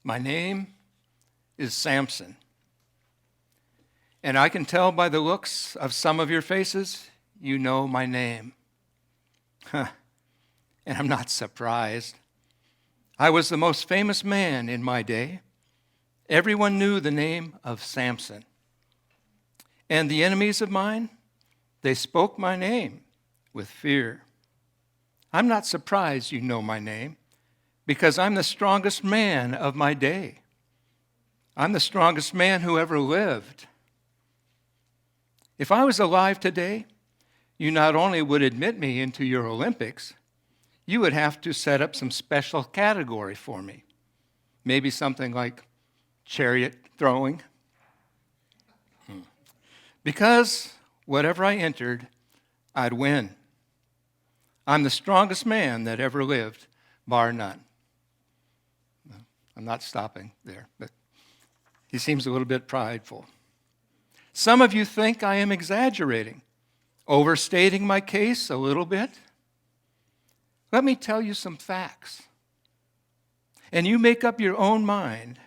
My name is Samson. And I can tell by the looks of some of your faces, you know my name. And I'm not surprised. I was the most famous man in my day. Everyone knew the name of Samson. And the enemies of mine, they spoke my name with fear. I'm not surprised you know my name, because I'm the strongest man of my day. I'm the strongest man who ever lived. If I was alive today, you not only would admit me into your Olympics, you would have to set up some special category for me. Maybe something like chariot throwing. Because whatever I entered, I'd win. I'm the strongest man that ever lived, bar none. I'm not stopping there, but he seems a little bit prideful. Some of you think I am exaggerating, overstating my case a little bit. Let me tell you some facts. And you make up your own mind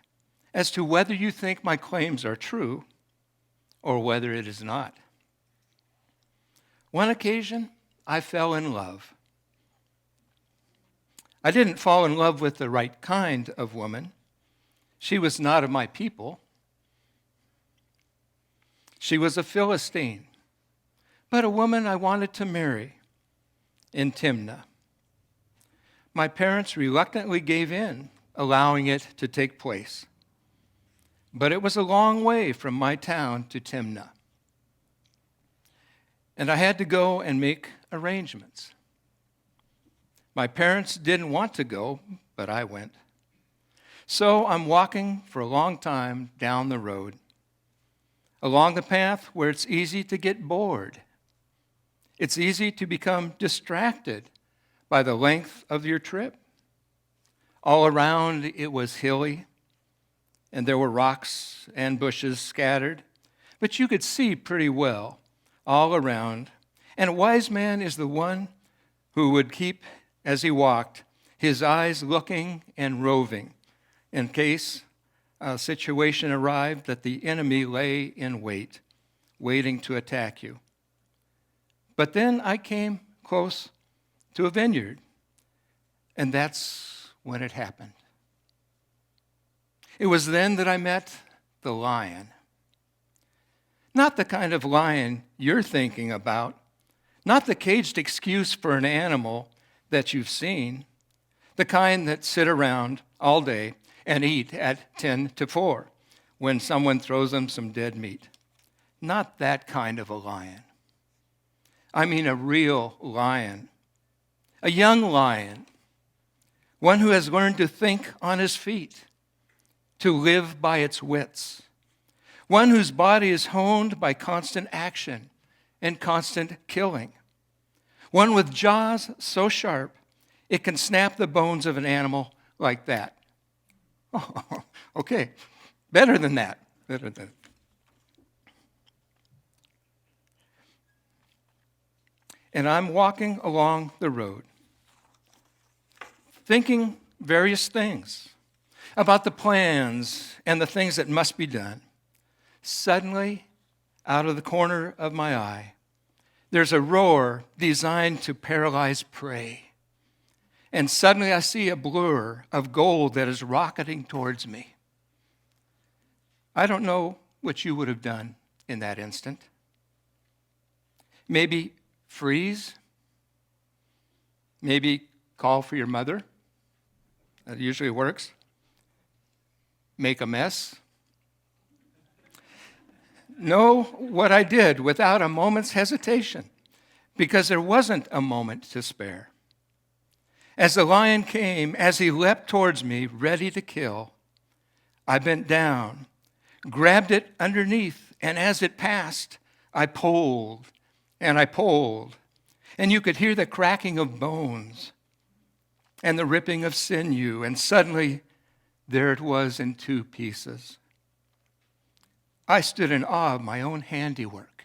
as to whether you think my claims are true or whether it is not. One occasion, I fell in love. I didn't fall in love with the right kind of woman. She was not of my people. She was a Philistine, but a woman I wanted to marry in Timnah. My parents reluctantly gave in, allowing it to take place. But it was a long way from my town to Timnah. And I had to go and make arrangements. My parents didn't want to go, but I went. So I'm walking for a long time down the road, along the path where it's easy to get bored. It's easy to become distracted by the length of your trip. All around it was hilly, and there were rocks and bushes scattered, but you could see pretty well all around. And a wise man is the one who would keep, as he walked, his eyes looking and roving in case a situation arrived that the enemy lay in wait, waiting to attack you. But then I came close to a vineyard, and that's when it happened. It was then that I met the lion. Not the kind of lion you're thinking about, not the caged excuse for an animal that you've seen, the kind that sit around all day and eat at 10 to 4 when someone throws them some dead meat. Not that kind of a lion. I mean a real lion, a young lion, one who has learned to think on his feet, to live by its wits, one whose body is honed by constant action and constant killing, one with jaws so sharp it can snap the bones of an animal like that. Oh, okay, better than that. And I'm walking along the road, thinking various things about the plans and the things that must be done. Suddenly, out of the corner of my eye, there's a roar designed to paralyze prey. And suddenly I see a blur of gold that is rocketing towards me. I don't know what you would have done in that instant. Maybe freeze. Maybe call for your mother. That usually works. Make a mess. Know what I did without a moment's hesitation, because there wasn't a moment to spare. As the lion came, as he leapt towards me, ready to kill, I bent down, grabbed it underneath, and as it passed, I pulled, and I pulled, and you could hear the cracking of bones and the ripping of sinew, and suddenly there it was in 2 pieces. I stood in awe of my own handiwork.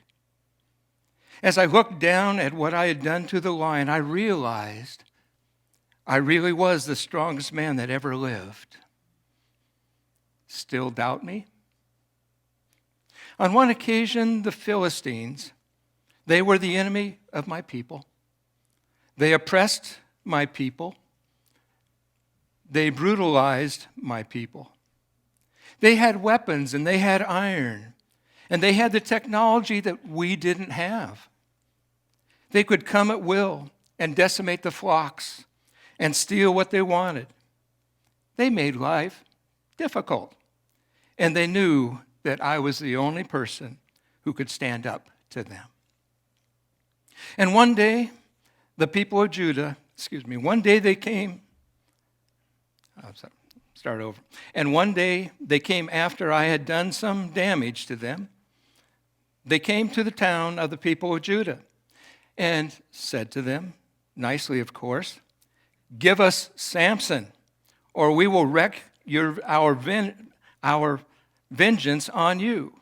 As I looked down at what I had done to the lion, I realized I really was the strongest man that ever lived. still doubt me? On one occasion, the Philistines, they were the enemy of my people. They oppressed my people. They brutalized my people. They had weapons and they had iron, and they had the technology that we didn't have. They could come at will and decimate the flocks and steal what they wanted. They made life difficult, and they knew that I was the only person who could stand up to them. And one day, the people of Judah, one day they came, start over. And one day they came after I had done some damage to them. They came to the town of the people of Judah and said to them, nicely of course, "Give us Samson, or we will wreak our vengeance on you."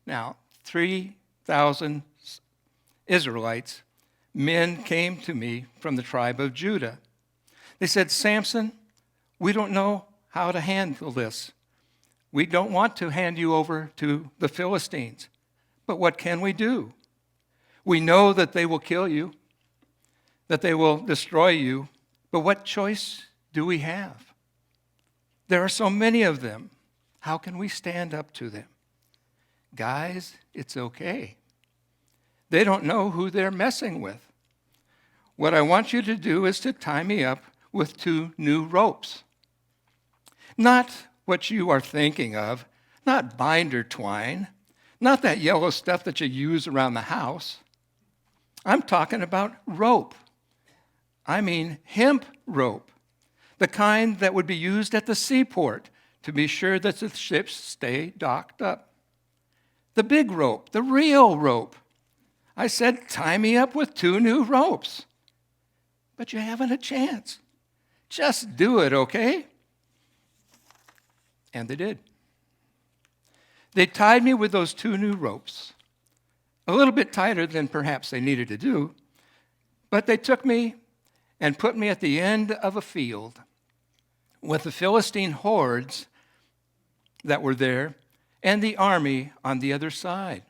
Now, 3,000 Israelites, men, came to me from the tribe of Judah. They said, "Samson, we don't know how to handle this. We don't want to hand you over to the Philistines, but what can we do? We know that they will kill you, that they will destroy you, but what choice do we have? There are so many of them. How can we stand up to them?" Guys, it's okay. They don't know who they're messing with. What I want you to do is to tie me up with 2 new ropes. Not what you are thinking of, not binder twine, not that yellow stuff that you use around the house. I'm talking about rope. I mean hemp rope, the kind that would be used at the seaport to be sure that the ships stay docked up. The big rope, the real rope. I said, tie me up with 2 new ropes. But you haven't a chance. Just do it, okay? And they did. They tied me with those 2 new ropes, a little bit tighter than perhaps they needed to do, but they took me and put me at the end of a field with the Philistine hordes that were there and the army on the other side,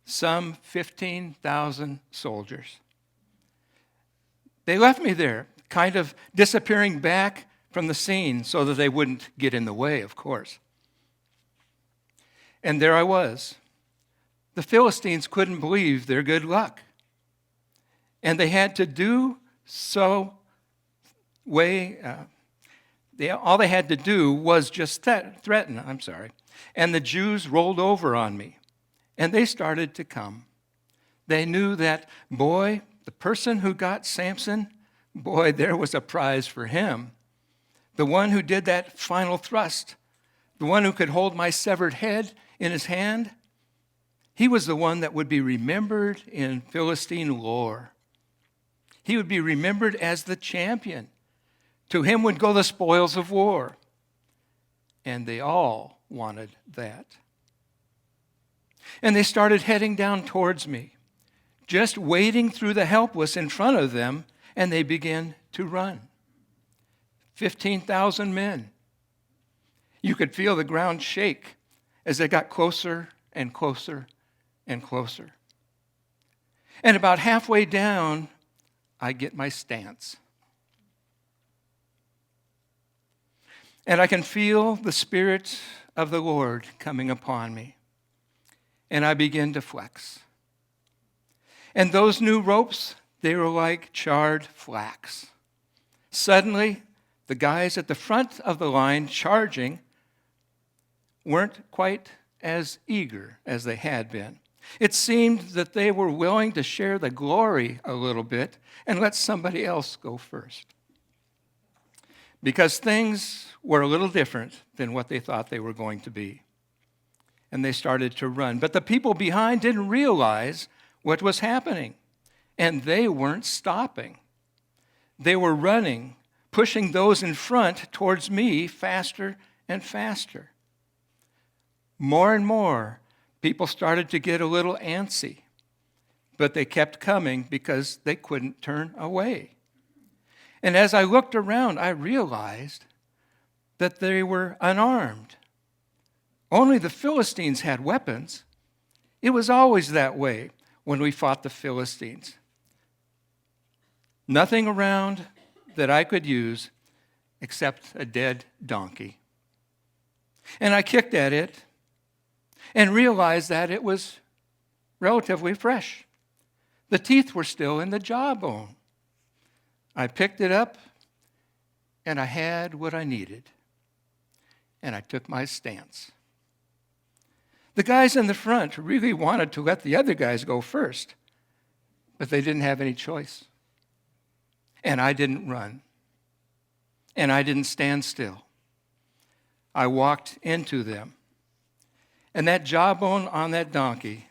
some 15,000 soldiers. They left me there, kind of disappearing back from the scene so that they wouldn't get in the way, of course. And there I was. The Philistines couldn't believe their good luck. And they had to do so all they had to do was just threaten. And the Jews rolled over on me, and they started to come. They knew that, boy, the person who got Samson, boy, there was a prize for him. The one who did that final thrust, the one who could hold my severed head in his hand, he was the one that would be remembered in Philistine lore. He would be remembered as the champion. To him would go the spoils of war. And they all wanted that. And they started heading down towards me, just wading through the helpless in front of them, and they began to run. 15,000 men. You could feel the ground shake as they got closer and closer and closer. And about halfway down, I get my stance. And I can feel the Spirit of the Lord coming upon me. And I begin to flex. And those new ropes, they were like charred flax. Suddenly, the guys at the front of the line charging weren't quite as eager as they had been. It seemed that they were willing to share the glory a little bit and let somebody else go first. Because things were a little different than what they thought they were going to be. And they started to run. But the people behind didn't realize what was happening. And they weren't stopping. They were running, pushing those in front towards me faster and faster. More and more, people started to get a little antsy. But they kept coming because they couldn't turn away. And as I looked around, I realized that they were unarmed. Only the Philistines had weapons. It was always that way when we fought the Philistines. Nothing around that I could use except a dead donkey. And I kicked at it and realized that it was relatively fresh. The teeth were still in the jawbone. I picked it up and I had what I needed. And I took my stance. The guys in the front really wanted to let the other guys go first, but they didn't have any choice. And I didn't run. And I didn't stand still. I walked into them. And that jawbone on that donkey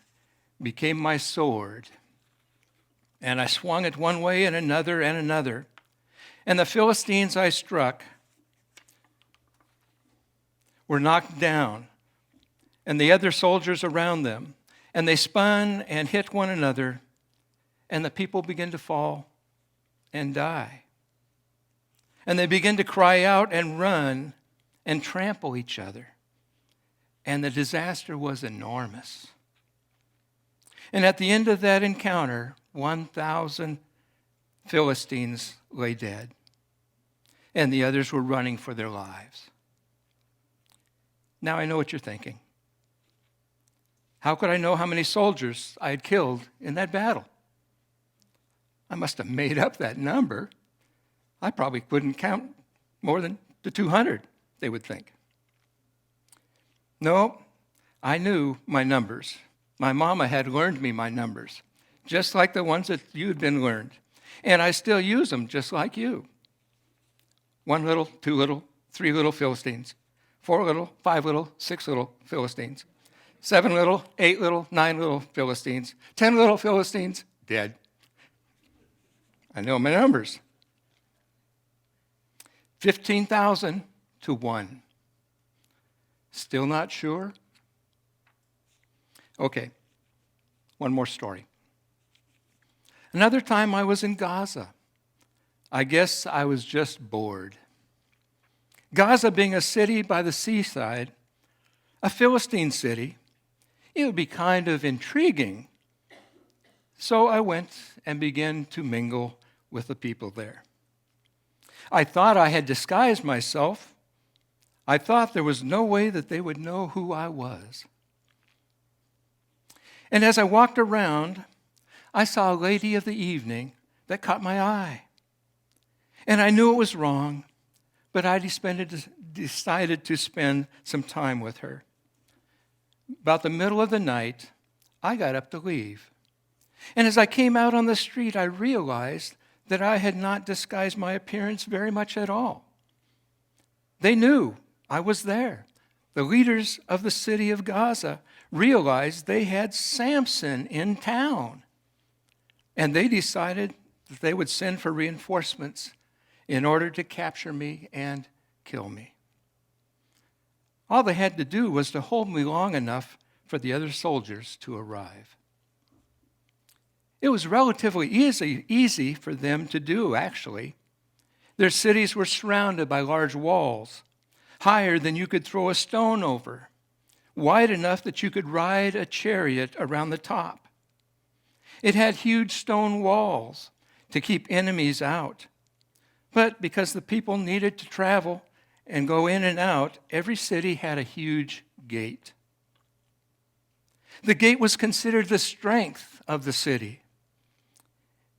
became my sword. And I swung it one way and another and another. And the Philistines I struck were knocked down, and the other soldiers around them, and they spun and hit one another, and the people began to fall and die. And they began to cry out and run and trample each other. And the disaster was enormous. And at the end of that encounter, 1,000 Philistines lay dead, and the others were running for their lives. Now I know what you're thinking. How could I know how many soldiers I had killed in that battle? I must have made up that number. I probably couldn't count more than the 200, they would think. No, I knew my numbers. My mama had learned me my numbers, just like the ones that you'd been learned. And I still use them just like you. 1 little, 2 little, 3 little Philistines. 4 little, 5 little, 6 little Philistines. 7 little, 8 little, 9 little Philistines. 10 little Philistines, dead. I know my numbers. 15,000 to 1. Still not sure? Okay, one more story. Another time I was in Gaza. I guess I was just bored. Gaza being a city by the seaside, a Philistine city, it would be kind of intriguing. So I went and began to mingle with the people there. I thought I had disguised myself. I thought there was no way that they would know who I was. And as I walked around, I saw a lady of the evening that caught my eye. And I knew it was wrong, but I decided to spend some time with her. About the middle of the night, I got up to leave. And as I came out on the street, I realized that I had not disguised my appearance very much at all. They knew I was there. The leaders of the city of Gaza realized they had Samson in town. And they decided that they would send for reinforcements in order to capture me and kill me. All they had to do was to hold me long enough for the other soldiers to arrive. It was relatively easy for them to do, actually. Their cities were surrounded by large walls, higher than you could throw a stone over, wide enough that you could ride a chariot around the top. It had huge stone walls to keep enemies out. But because the people needed to travel and go in and out, every city had a huge gate. The gate was considered the strength of the city.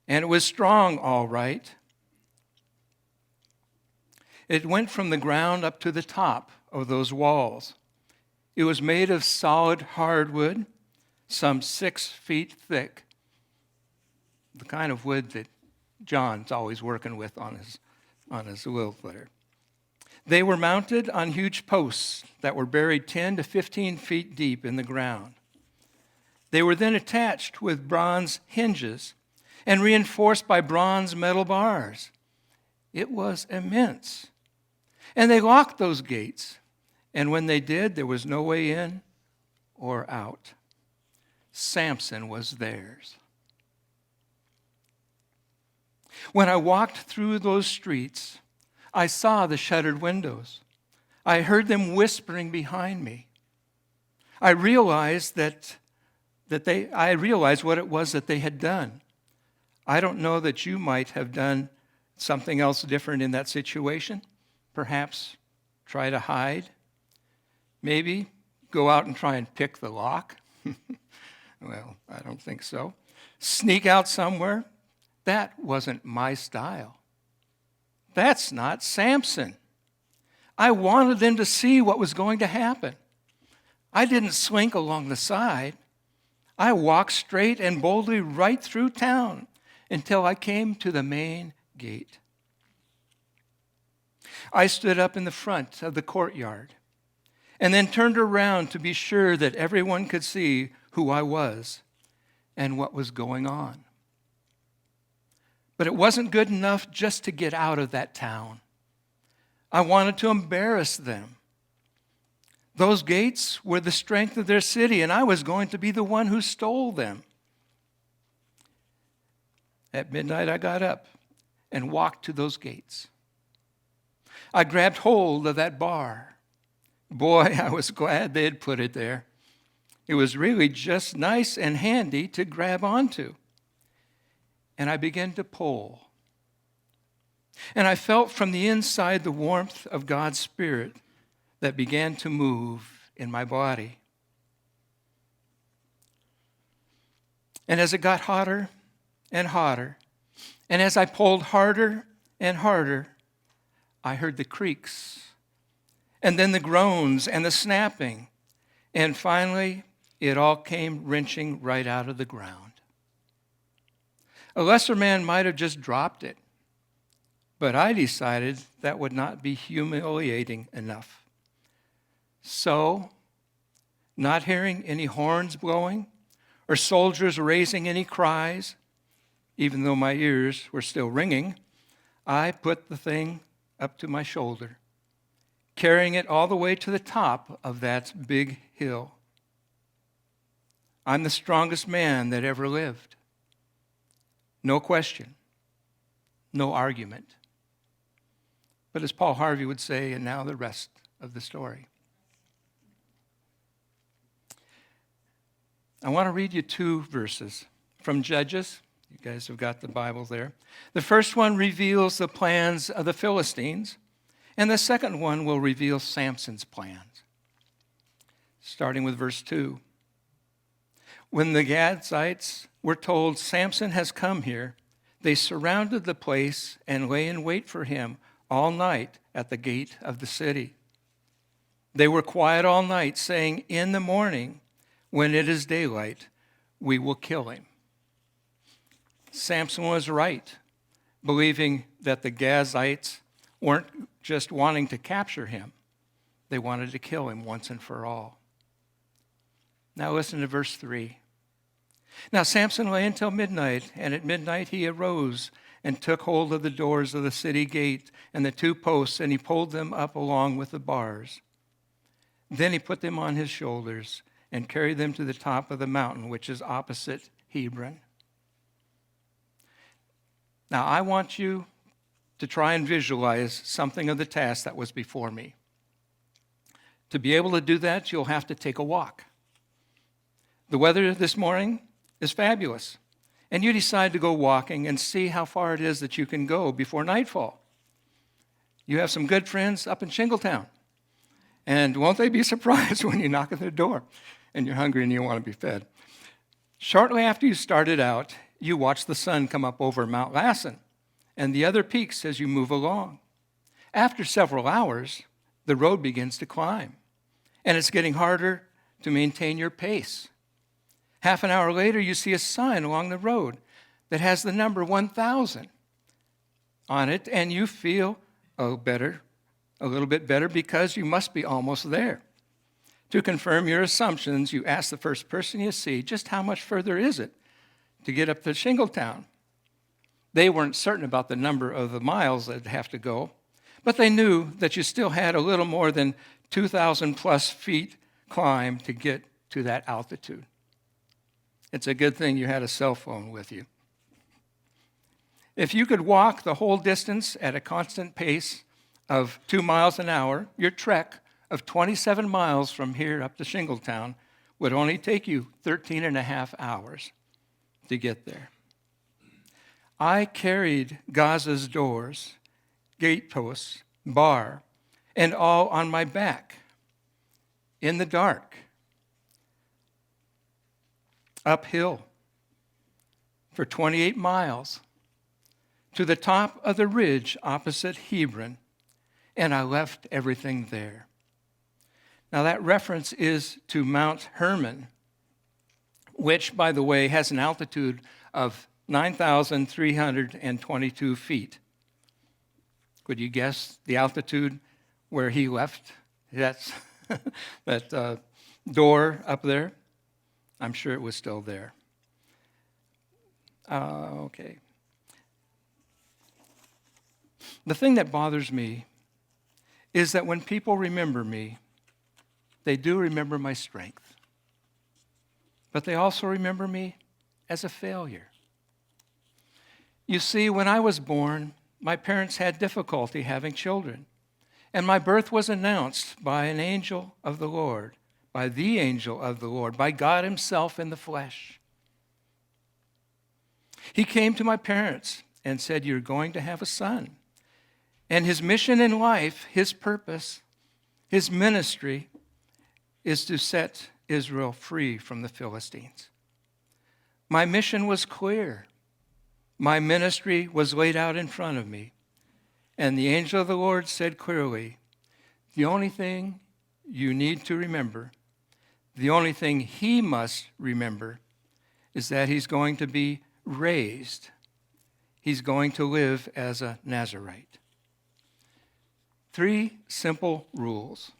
And it was strong, all right. It went from the ground up to the top of those walls. It was made of solid hardwood, some 6 feet thick, the kind of wood that John's always working with on his wheel litter. They were mounted on huge posts that were buried 10 to 15 feet deep in the ground. They were then attached with bronze hinges and reinforced by bronze metal bars. It was immense. And they locked those gates. And when they did, there was no way in or out. Samson was theirs. When I walked through those streets, I saw the shuttered windows. I heard them whispering behind me. I realized I realized what it was that they had done. I don't know that you might have done something else different in that situation. Perhaps try to hide. Maybe go out and try and pick the lock. Well, I don't think so. Sneak out somewhere. That wasn't my style. That's not Samson. I wanted them to see what was going to happen. I didn't slink along the side. I walked straight and boldly right through town until I came to the main gate. I stood up in the front of the courtyard and then turned around to be sure that everyone could see who I was and what was going on. But it wasn't good enough just to get out of that town. I wanted to embarrass them. Those gates were the strength of their city, and I was going to be the one who stole them. At midnight, I got up and walked to those gates. I grabbed hold of that bar. Boy, I was glad they had put it there. It was really just nice and handy to grab onto. And I began to pull. And I felt from the inside the warmth of God's Spirit that began to move in my body. And as it got hotter and hotter, and as I pulled harder and harder, I heard the creaks, and then the groans and the snapping, and finally, it all came wrenching right out of the ground. A lesser man might have just dropped it, but I decided that would not be humiliating enough. So, not hearing any horns blowing or soldiers raising any cries, even though my ears were still ringing, I put the thing up to my shoulder, carrying it all the way to the top of that big hill. I'm the strongest man that ever lived. No question, no argument. But as Paul Harvey would say, and now the rest of the story. I want to read you two verses from Judges. You guys have got the Bible there. The first one reveals the plans of the Philistines, and the second one will reveal Samson's plans. Starting with verse 2. When the Gadites were told, Samson has come here, they surrounded the place and lay in wait for him all night at the gate of the city. They were quiet all night, saying, in the morning, when it is daylight, we will kill him. Samson was right, believing that the Gazites weren't just wanting to capture him. They wanted to kill him once and for all. Now listen to verse 3. Now Samson lay until midnight, and at midnight he arose and took hold of the doors of the city gate and the two posts, and he pulled them up along with the bars. Then he put them on his shoulders and carried them to the top of the mountain, which is opposite Hebron. Now I want you to try and visualize something of the task that was before me. To be able to do that, you'll have to take a walk. The weather this morning is fabulous, and you decide to go walking and see how far it is that you can go before nightfall. You have some good friends up in Shingletown, and won't they be surprised when you knock at their door and you're hungry and you want to be fed? Shortly after you started out, you watch the sun come up over Mount Lassen and the other peaks as you move along. After several hours, the road begins to climb, and it's getting harder to maintain your pace. Half an hour later, you see a sign along the road that has the number 1,000 on it, and you feel a little bit better because you must be almost there. To confirm your assumptions, you ask the first person you see, just how much further is it to get up to Shingletown? They weren't certain about the number of the miles they'd have to go, but they knew that you still had a little more than 2,000 plus feet climb to get to that altitude. It's a good thing you had a cell phone with you. If you could walk the whole distance at a constant pace of 2 miles an hour, your trek of 27 miles from here up to Shingletown would only take you 13 and a half hours to get there. I carried Gaza's doors, gateposts, bar, and all on my back in the dark, uphill for 28 miles to the top of the ridge opposite Hebron, and I left everything there. Now that reference is to Mount Hermon, which, by the way, has an altitude of 9,322 feet. Could you guess the altitude where he left that door up there? I'm sure it was still there. Okay. The thing that bothers me is that when people remember me, they do remember my strength, but they also remember me as a failure. You see, when I was born, my parents had difficulty having children, and my birth was announced by an angel of the Lord, by the angel of the Lord, by God himself in the flesh. He came to my parents and said, "You're going to have a son." And his mission in life, his purpose, his ministry is to set Israel free from the Philistines. My mission was clear. My ministry was laid out in front of me. And the angel of the Lord said clearly, the only thing you need to remember, the only thing he must remember, is that he's going to be raised. He's going to live as a Nazirite. 3 simple rules.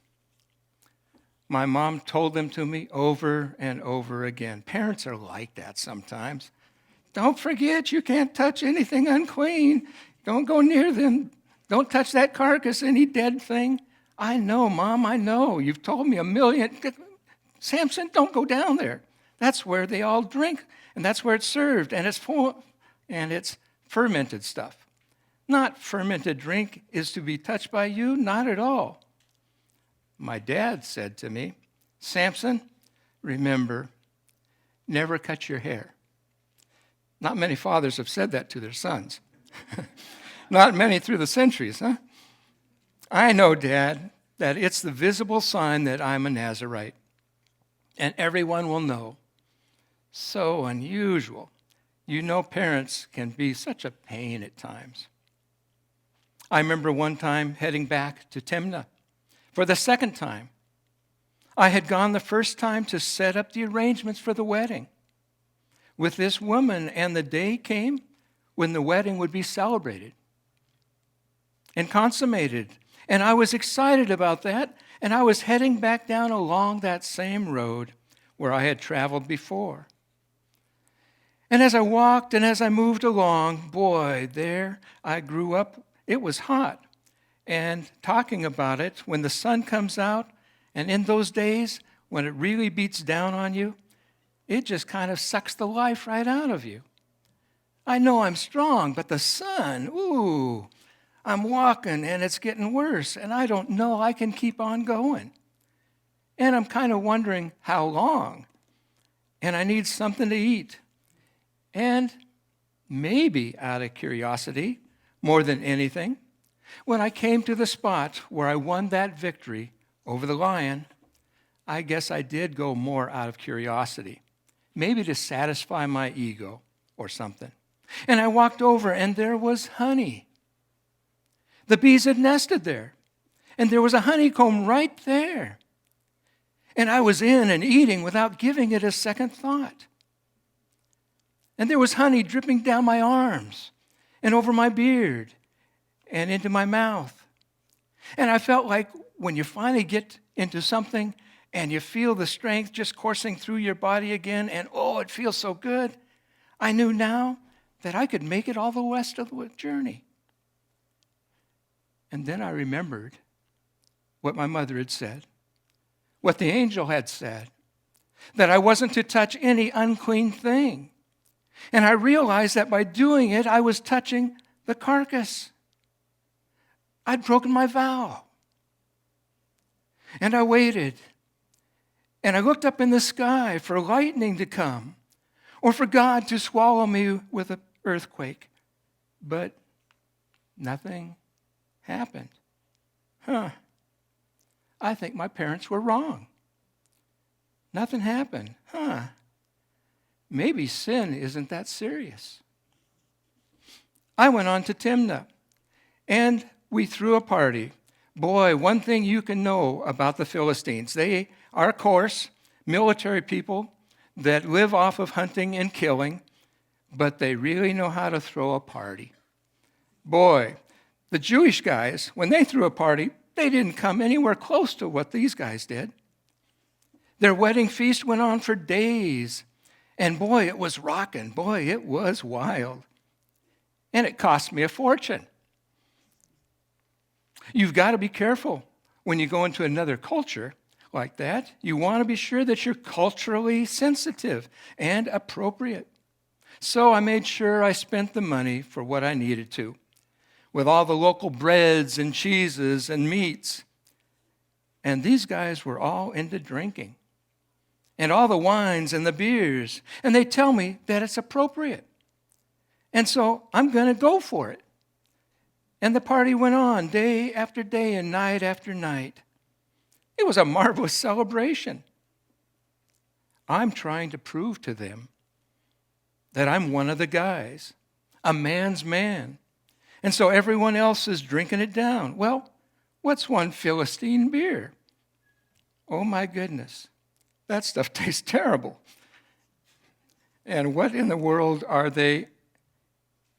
My mom told them to me over and over again. Parents are like that sometimes. Don't forget, you can't touch anything unclean. Don't go near them. Don't touch that carcass, any dead thing. I know, Mom, I know. You've told me a million. Samson, don't go down there. That's where they all drink, and that's where it's served, and it's full, and it's fermented stuff. Not fermented drink is to be touched by you, not at all. My dad said to me, Samson, remember, never cut your hair. Not many fathers have said that to their sons. Not many through the centuries, huh? I know, Dad, that it's the visible sign that I'm a Nazirite, and everyone will know. So unusual. You know, parents can be such a pain at times. I remember one time heading back to Timnah for the second time. I had gone the first time to set up the arrangements for the wedding with this woman, and the day came when the wedding would be celebrated and consummated. And I was excited about that, and I was heading back down along that same road where I had traveled before. And as I walked and as I moved along, boy, there I grew up. It was hot. And talking about it, when the sun comes out, and in those days when it really beats down on you, it just kind of sucks the life right out of you. I know I'm strong, but the sun, ooh, I'm walking and it's getting worse, and I don't know I can keep on going. And I'm kind of wondering how long, and I need something to eat. And maybe out of curiosity, more than anything, when I came to the spot where I won that victory over the lion, I guess I did go more out of curiosity, maybe to satisfy my ego or something. And I walked over, and there was honey. The bees had nested there, and there was a honeycomb right there. And I was in and eating without giving it a second thought. And there was honey dripping down my arms and over my beard and into my mouth. And I felt like when you finally get into something and you feel the strength just coursing through your body again, and oh, it feels so good, I knew now that I could make it all the rest of the journey. And then I remembered what my mother had said, what the angel had said, that I wasn't to touch any unclean thing. And I realized that by doing it, I was touching the carcass. I'd broken my vow. And I waited. And I looked up in the sky for lightning to come or for God to swallow me with an earthquake. But nothing happened. I think my parents were wrong. Nothing happened. Maybe sin isn't that serious. I went on to Timnah, and we threw a party. Boy, one thing you can know about the Philistines, they are, of course, military people that live off of hunting and killing, but they really know how to throw a party. Boy, the Jewish guys, when they threw a party, they didn't come anywhere close to what these guys did. Their wedding feast went on for days, and boy, it was rocking. Boy, it was wild. And it cost me a fortune. You've got to be careful when you go into another culture like that. You want to be sure that you're culturally sensitive and appropriate. So I made sure I spent the money for what I needed to, with all the local breads and cheeses and meats. And these guys were all into drinking, and all the wines and the beers. And they tell me that it's appropriate. And so I'm going to go for it. And the party went on day after day and night after night. It was a marvelous celebration. I'm trying to prove to them that I'm one of the guys, a man's man. And so everyone else is drinking it down. Well, what's one Philistine beer? Oh my goodness, that stuff tastes terrible. And what in the world are they?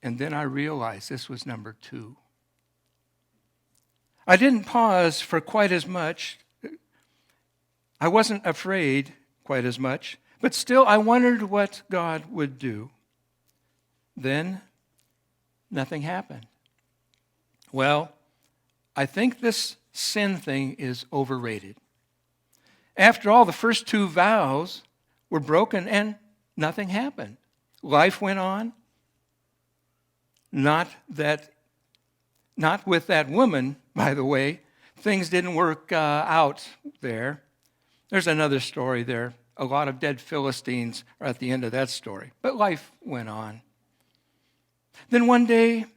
And then I realized this was number 2. I didn't pause for quite as much. I wasn't afraid quite as much, but still I wondered what God would do. Then nothing happened. Well, I think this sin thing is overrated. After all, the first 2 vows were broken and nothing happened. Life went on. Not with that woman, by the way. Things didn't work out there. There's another story there. A lot of dead Philistines are at the end of that story. But life went on. Then one day,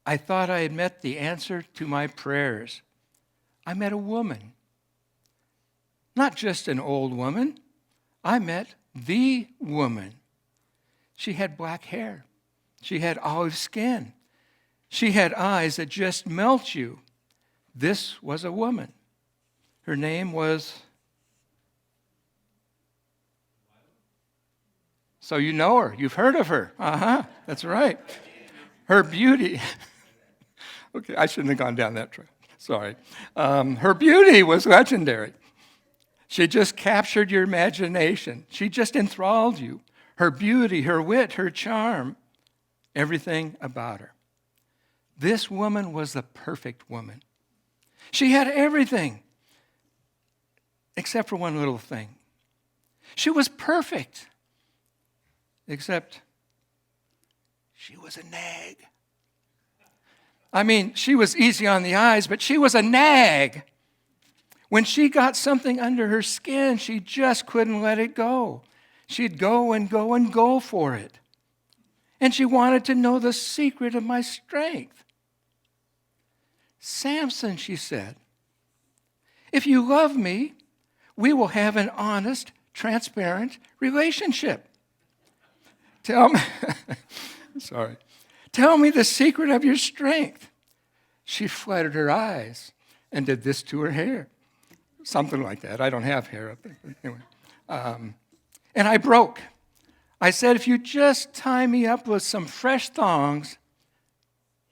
I thought I had met the answer to my prayers. I met a woman. Not just an old woman. I met the woman. She had black hair. She had olive skin. She had eyes that just melt you. This was a woman. Her name was... So you know her. You've heard of her. That's right. Her beauty... Okay, I shouldn't have gone down that trail. Sorry. Her beauty was legendary. She just captured your imagination. She just enthralled you. Her beauty, her wit, her charm, everything about her. This woman was the perfect woman. She had everything except for one little thing. She was perfect, except she was a nag. I mean, she was easy on the eyes, but she was a nag. When she got something under her skin, she just couldn't let it go. She'd go and go and go for it. And she wanted to know the secret of my strength. Samson, she said, if you love me, we will have an honest, transparent relationship. Tell me the secret of your strength. She fluttered her eyes and did this to her hair. Something like that. I don't have hair up there. Anyway. And I broke. I said, if you just tie me up with some fresh thongs,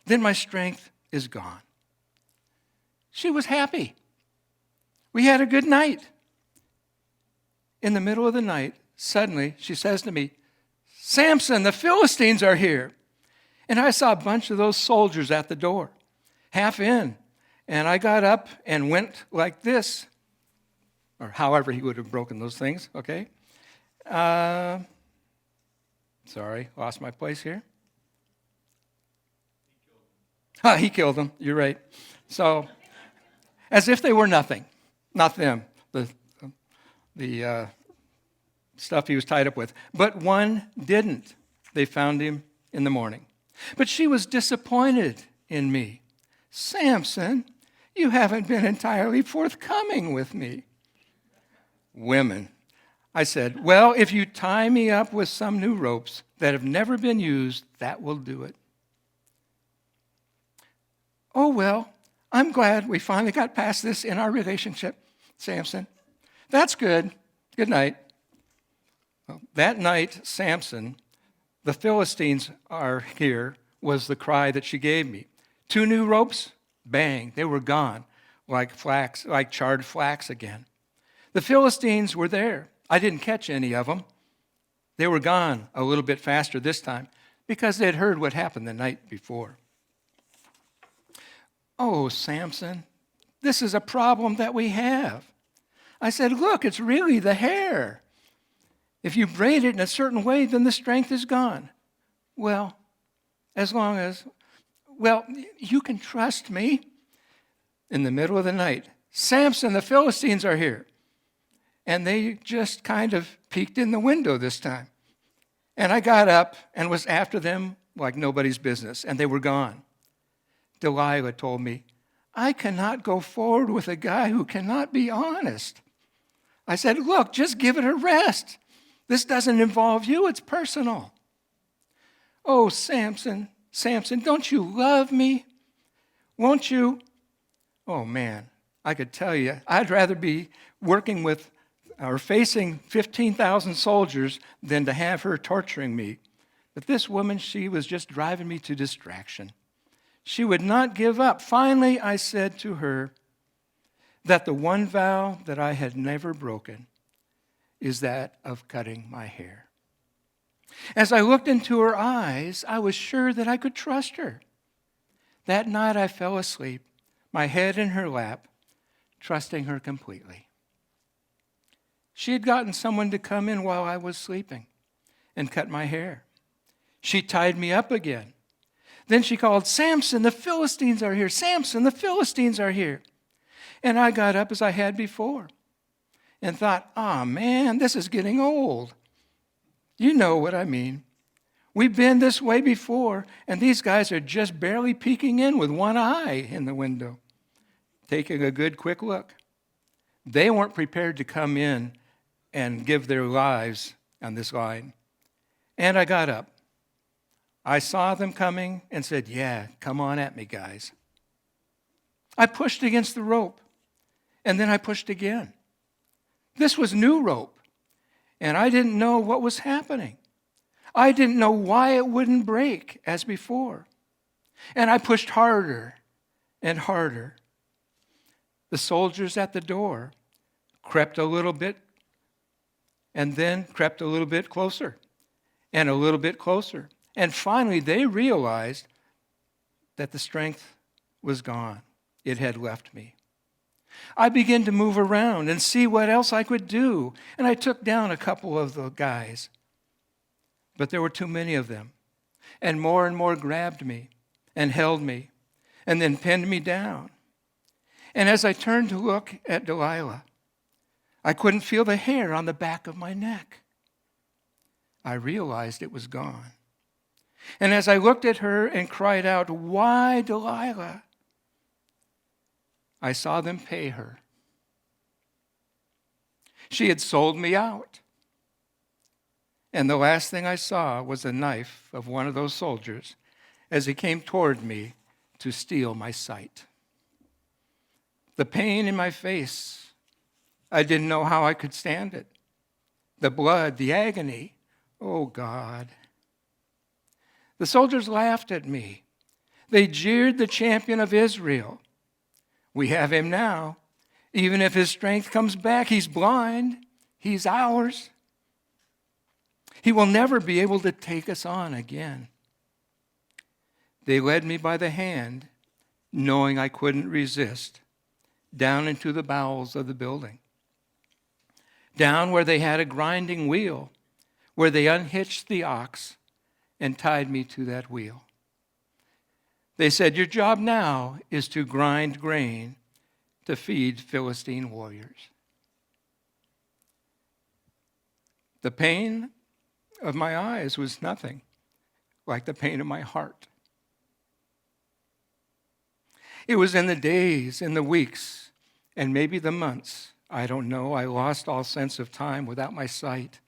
then my strength is gone. She was happy. We had a good night. In the middle of the night, suddenly she says to me, Samson, the Philistines are here. And I saw a bunch of those soldiers at the door, half in. And I got up and went like this, or however he would have broken those things, okay? Sorry, lost my place here. He killed them. You're right. So, as if they were nothing, not them. the stuff he was tied up with. But one didn't. They found him in the morning. But she was disappointed in me. Samson, you haven't been entirely forthcoming with me. Women. I said, well, if you tie me up with some new ropes that have never been used, that will do it. Oh, well, I'm glad we finally got past this in our relationship, Samson. That's good. Good night. Well, that night, Samson, the Philistines are here, was the cry that she gave me. 2 new ropes, bang, they were gone, like flax, like charred flax again. The Philistines were there. I didn't catch any of them. They were gone a little bit faster this time because they had heard what happened the night before. Oh, Samson, this is a problem that we have. I said, look, it's really the hair. If you braid it in a certain way, then the strength is gone. Well, you can trust me. In the middle of the night, Samson, the Philistines are here. And they just kind of peeked in the window this time. And I got up and was after them like nobody's business, and they were gone. Delilah told me, I cannot go forward with a guy who cannot be honest. I said, look, just give it a rest. This doesn't involve you, it's personal. Oh, Samson, don't you love me? Won't you? Oh, man, I could tell you, I'd rather be working with or facing 15,000 soldiers than to have her torturing me. But this woman, she was just driving me to distraction. She would not give up. Finally, I said to her that the one vow that I had never broken is that of cutting my hair. As I looked into her eyes, I was sure that I could trust her. That night I fell asleep, my head in her lap, trusting her completely. She had gotten someone to come in while I was sleeping and cut my hair. She tied me up again. Then she called, Samson, the Philistines are here. Samson, the Philistines are here. And I got up as I had before and thought, man, this is getting old. You know what I mean. We've been this way before, and these guys are just barely peeking in with one eye in the window, taking a good quick look. They weren't prepared to come in and give their lives on this line. And I got up. I saw them coming and said, yeah, come on at me, guys. I pushed against the rope, and then I pushed again. This was new rope, and I didn't know what was happening. I didn't know why it wouldn't break as before. And I pushed harder and harder. The soldiers at the door crept a little bit and then crept a little bit closer and a little bit closer. And finally, they realized that the strength was gone. It had left me. I began to move around and see what else I could do. And I took down a couple of the guys. But there were too many of them. And more grabbed me and held me and then pinned me down. And as I turned to look at Delilah, I couldn't feel the hair on the back of my neck. I realized it was gone. And as I looked at her and cried out, why, Delilah? I saw them pay her. She had sold me out. And the last thing I saw was a knife of one of those soldiers as he came toward me to steal my sight. The pain in my face, I didn't know how I could stand it. The blood, the agony, oh God. The soldiers laughed at me. They jeered the champion of Israel. We have him now. Even if his strength comes back, he's blind. He's ours. He will never be able to take us on again. They led me by the hand, knowing I couldn't resist, down into the bowels of the building. Down where they had a grinding wheel, where they unhitched the ox and tied me to that wheel. They said, your job now is to grind grain to feed Philistine warriors. The pain of my eyes was nothing like the pain of my heart. It was in the days, in the weeks, and maybe the months, I don't know, I lost all sense of time without my sight.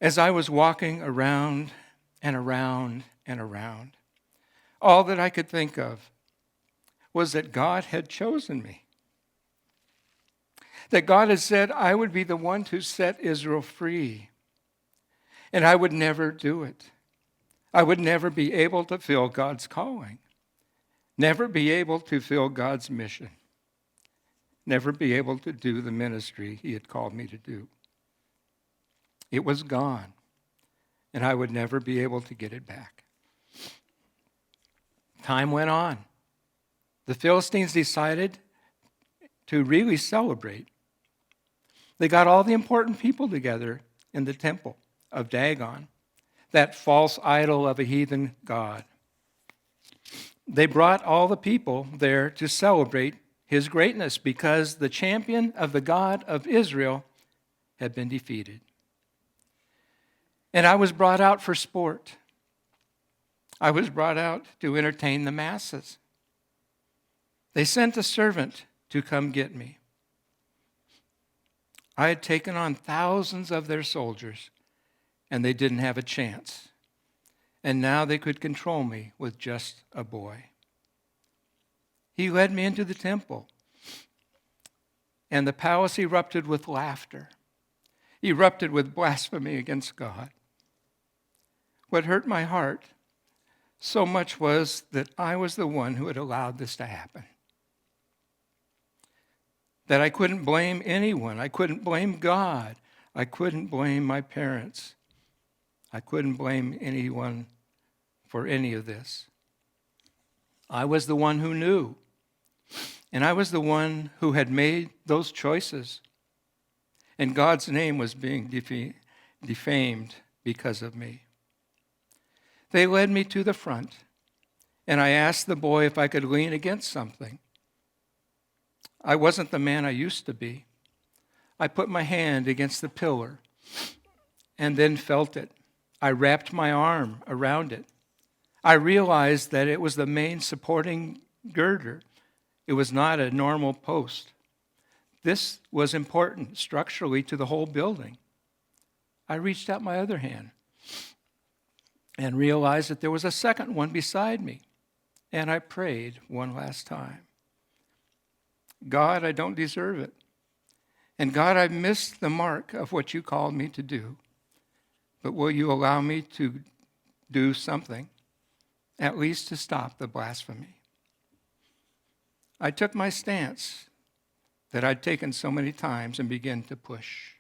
As I was walking around and around and around, all that I could think of was that God had chosen me. That God had said I would be the one to set Israel free. And I would never do it. I would never be able to fill God's calling. Never be able to fill God's mission. Never be able to do the ministry he had called me to do. It was gone, and I would never be able to get it back. Time went on. The Philistines decided to really celebrate. They got all the important people together in the temple of Dagon, that false idol of a heathen god. They brought all the people there to celebrate his greatness because the champion of the God of Israel had been defeated. And I was brought out for sport. I was brought out to entertain the masses. They sent a servant to come get me. I had taken on thousands of their soldiers, and they didn't have a chance. And now they could control me with just a boy. He led me into the temple, and the palace erupted with laughter, erupted with blasphemy against God. What hurt my heart so much was that I was the one who had allowed this to happen. That I couldn't blame anyone. I couldn't blame God. I couldn't blame my parents. I couldn't blame anyone for any of this. I was the one who knew. And I was the one who had made those choices. And God's name was being defamed because of me. They led me to the front, and I asked the boy if I could lean against something. I wasn't the man I used to be. I put my hand against the pillar and then felt it. I wrapped my arm around it. I realized that it was the main supporting girder. It was not a normal post. This was important structurally to the whole building. I reached out my other hand and realized that there was a second one beside me. And I prayed one last time. God, I don't deserve it. And God, I've missed the mark of what you called me to do. But will you allow me to do something, at least to stop the blasphemy? I took my stance that I'd taken so many times and began to push.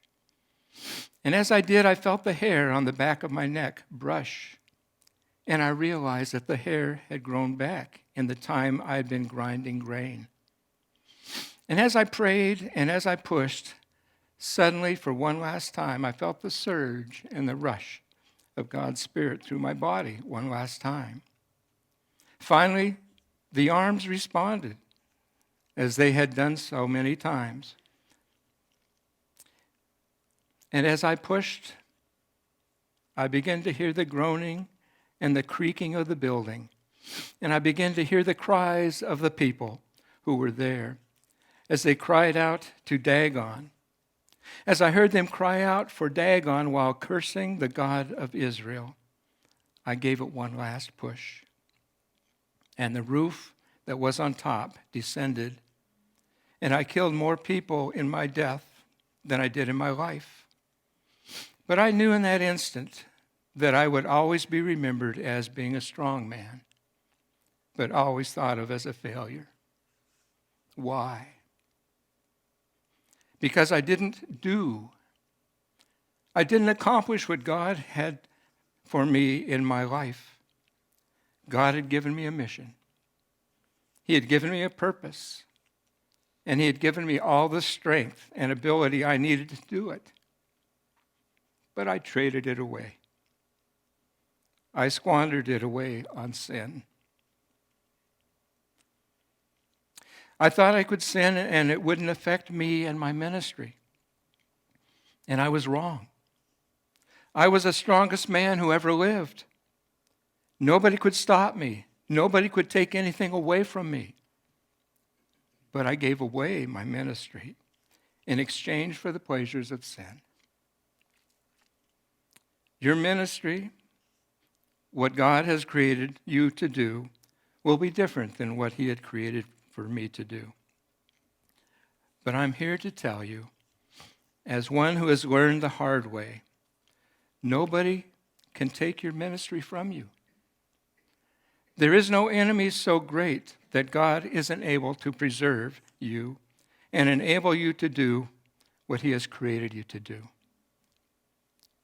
And as I did, I felt the hair on the back of my neck brush. And I realized that the hair had grown back in the time I had been grinding grain. And as I prayed and as I pushed, suddenly, for one last time, I felt the surge and the rush of God's Spirit through my body one last time. Finally, the arms responded, as they had done so many times. And as I pushed, I began to hear the groaning and the creaking of the building. And I began to hear the cries of the people who were there as they cried out to Dagon. As I heard them cry out for Dagon while cursing the God of Israel, I gave it one last push. And the roof that was on top descended, and I killed more people in my death than I did in my life. But I knew in that instant that I would always be remembered as being a strong man, but always thought of as a failure. Why? Because I didn't accomplish what God had for me in my life. God had given me a mission. He had given me a purpose. And he had given me all the strength and ability I needed to do it. But I traded it away. I squandered it away on sin. I thought I could sin and it wouldn't affect me and my ministry. And I was wrong. I was the strongest man who ever lived. Nobody could stop me. Nobody could take anything away from me. But I gave away my ministry in exchange for the pleasures of sin. Your ministry, what God has created you to do, will be different than what he had created for me to do. But I'm here to tell you, as one who has learned the hard way, nobody can take your ministry from you. There is no enemy so great that God isn't able to preserve you and enable you to do what he has created you to do.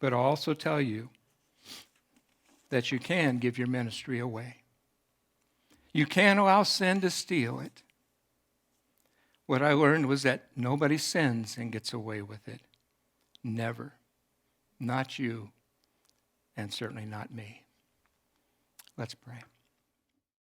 But I'll also tell you that you can give your ministry away. You can't allow sin to steal it. What I learned was that nobody sins and gets away with it. Never. Not you, and certainly not me. Let's pray.